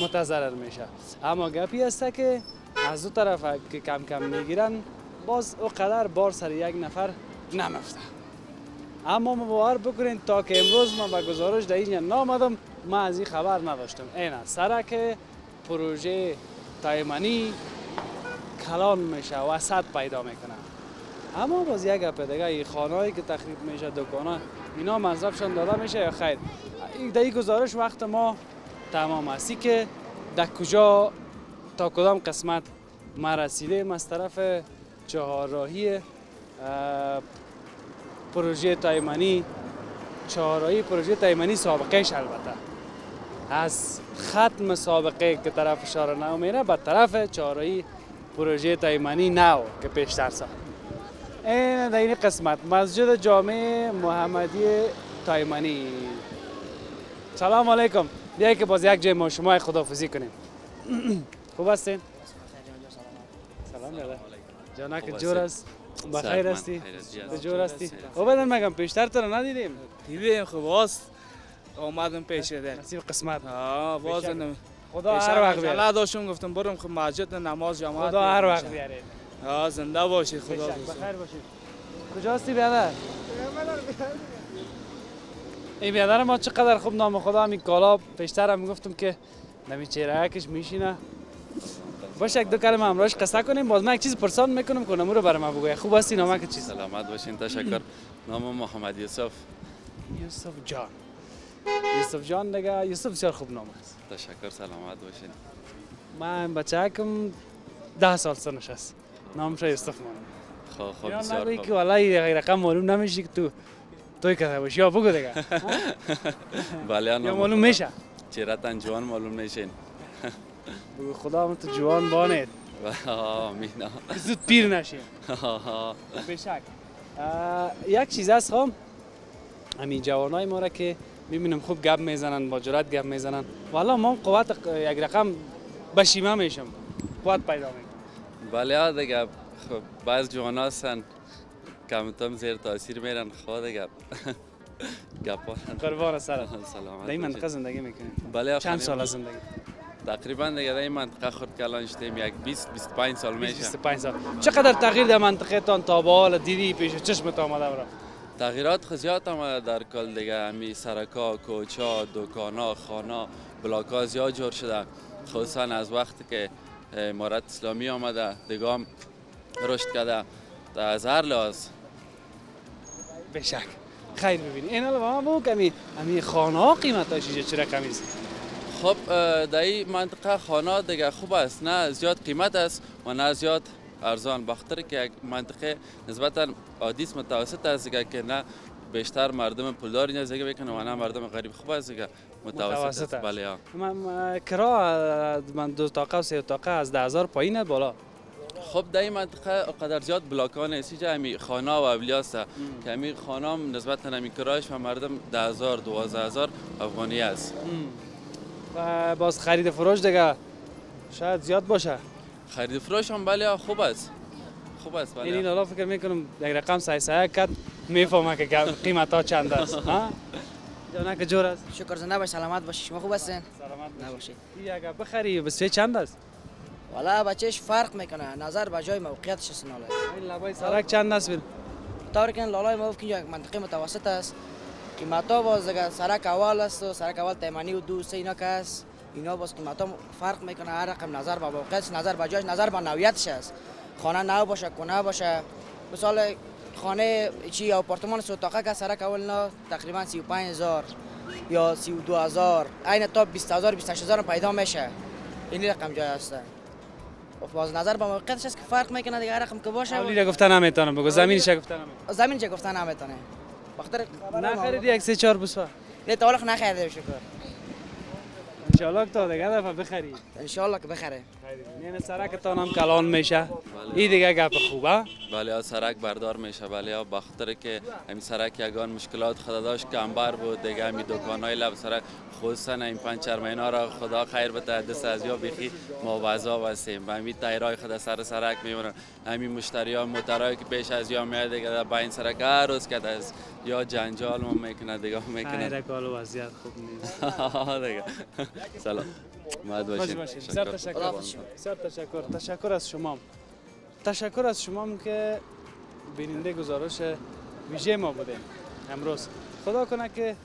متضرر میشه اما گپی است که از دو طرف که کم میگیرن باز اونقدر بار سر یک نفر نمفته. اما باور بکنین تا که امروز من به گزارش در اینجا نامدم من از این خبر نداشتم. این سرک پروژه تایمانی کلان میشه وسط پیدا میکنه اما باز یک گپ دیگه این خانه‌ای که تخریب میشه دکانا اینا مصرفشان داده میشه یا خیر؟ در این گزارش وقت ما تمام هستی که در کجا تا کدام قسمت ما رسیدیم از طرف چهارراهی پروژه تایمانی چهارراهی پروژه تایمانی سابقهش البته از ختم سابقه که طرف اشاره نو میره به طرف چهارراهی پروژه تایمانی نو که پیشتر ساخت. این در این قسمت مسجد جامع محمدی تایمانی. سلام علیکم. بیایی که باز یک جای ما شما خداحافظی کنیم. خوب هستین؟ سلام علیکم. جانک جور است. بخیر هستی؟ بجور هستی؟ او بدن مگم پیشتر تو رو ندیدیم. دیدیم خب باز آمدم پیش ده. نصیب قسمت. باز خدا هر وقت بیاره. الله داشتم گفتم برم خب مسجد نماز جماعت. خدا هر وقت بیاره. زنده باشید خدا. بخیر باشید. کجا هستی برادر؟ این برادر ما چقدر خوب نام خدا همین کالا پیشتر هم گفتم که نمی چهرهکش میشینه. باش یک دو کلمه همراهش قصه کنیم باز من یک چیز پرسان میکنم که نمو رو برای من بگوی. خوب هستی نامه که چیز؟ سلامت باشین تشکر. نام محمد یوسف. یوسف جان. یوسف جان دیگه یوسف بسیار خوب نام است. تشکر سلامت باشین. من بچه‌کم 10 سال سنش است. نامش یوسف مانه. خب بسیار خوب. که والله رقم معلوم نمیشه که تو توی کرده باشی یا بگو دیگه. بله یا معلوم میشه. چهره‌تان جوان معلوم میشین. بگو خدا تو جوان بانید. آمین. زود پیر نشی. بشک. یک چیز هست خب همین جوانای ما را که میبینم خوب گپ میزنن با جرأت گپ میزنن والله ما قوت یک رقم بشیمه میشم قوت پیدا میکنم. بله دیگه خب بعض جوان هستن کمتم زیر تاثیر میرن خود گپ گپا قربان سرت. سلامت. در این منطقه زندگی میکنی؟ بله. چند سال از زندگی؟ تقریبا دیگه در این منطقه خود کلان شدیم یک 20-25 سال میشه. 25 سال. چقدر تغییر در منطقه تان تا به حال دیدی پیش چشمت آمده برا؟ تغییرات زیاد آمده در کل دیگه. همی سرکا، کوچا، دکانا، خانا، بلاکا زیاد جور شده. خصوصا از وقتی که امارت اسلامی آمده دیگه هم رشد کرده از هر لحاظ. بشک. خیر ببینی این الان ما بگو که همین خانه ها قیمتاش چه رقمی است؟ خب در این منطقه خانه دیگه خوب است، نه زیاد قیمت است و نه زیاد ارزان. بخاطر که یک منطقه نسبتا عادی است، متوسط است دیگه که نه بیشتر مردم پولدار اینجا زندگی میکنه و نه مردم غریب. خوب است دیگه متوسط است. بله. من کرا من 2 اتاقه و 3 اتاقه از 10,000 پایینه بالا. خب در این منطقه قدر زیاد بلاکان است. اینجا همین خانه و اولیاست که همین خانه هم نسبتا همین کرایش و مردم 10,000 12,000 افغانی است. و باز خرید فروش دیگه شاید زیاد باشه. خرید فروش هم بله خوب است. خوب است بله. این حالا فکر میکنم یک رقم سایه کد میفهمه که قیمت ها چند است. ها؟ جانک جور است. شکر زنده باش سلامت باشی. شما خوب هستین؟ سلامت باشی. این اگه بخری بسیار چند است؟ والا بچهش فرق میکنه نظر به جای موقعیتش است. ناله این لبای سرک چند است؟ طور که لالای ما که یک منطقه متوسط است. قیمت ها باز دیگه سرک اول است و سرک اول تیمانی و 2 3 اینا که است. اینا باز قیمت ها فرق میکنه. هر رقم نظر به موقعیتش، نظر به جایش، نظر به نوعیتش است. خانه نو باشه کنه باشه. مثلا خانه چی آپارتمان 3 اتاقه که سرک اول نه تقریبا 35,000 یا 32,000 عین تا 20,000 28,000 پیدا میشه. این رقم جای است. باز نظر به موقعیتش است که فرق میکنه دیگه. هر رقم که باشه اولی را گفتن نمیتونم بگو زمینش گفتن نمیتونم. زمینش گفتن نمیتونه. بخاطر نخریدی 1 3 4 بسوا. نه تا حالا نخریده شکر. ان شاء الله تا دیگه دفعه بخری. ان شاء الله که بخره. نه سرک تان هم کلان میشه. این دیگه گپ خوبه. بله سرک بردار میشه. بله بخاطر که همین سرک یگان مشکلات خدا داشت که انبار بود دیگه. همین دکانای لب سرک خصوصا این 5 مهینا را خدا خیر بده دست از یا بخی موازا هستیم و همین تایرای خدا سر سرک میمونن. همین مشتریان موترایی که پیش از یا میاد دیگه با این سرک هر روز که از یا جنجال ما میکنه دیگه میکنه. خیر کالو وضعیت خوب نیست. دیگه سلام. مد باشین. بسیار تشکر. تشکر از شما. تشکر از شما که بیننده گزارش ویژه ما بودیم امروز. خدا کنه که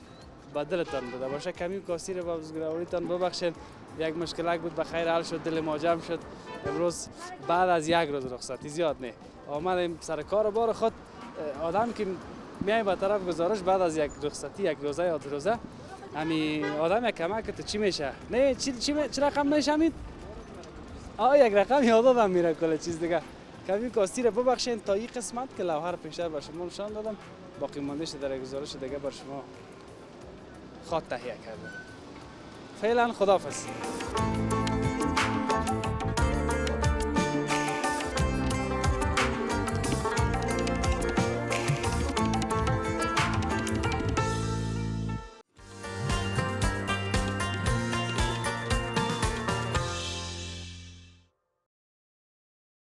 با دلتان بوده باشه. کمی کاسی رو بازگراوریتان ببخشید. یک مشکلک بود به خیر حل شد. دل ما جمع شد. امروز بعد از یک روز رخصتی زیاد نه آمدیم سر کار بار خود. آدم که میای به طرف گزارش بعد از یک رخصتی یک روزه یا 2 روزه همین آدم یک کمک تو چی میشه؟ نه چی رقم میشه همین؟ یک رقم یادم میره کل چیز دیگه. کمی کاستی رو ببخشین تا این قسمت که لوحه رو پیشتر به شما نشان دادم. باقی ماندهش در گزارش دیگه بر شما خاط تهیه کردم. فعلا خداحافظ.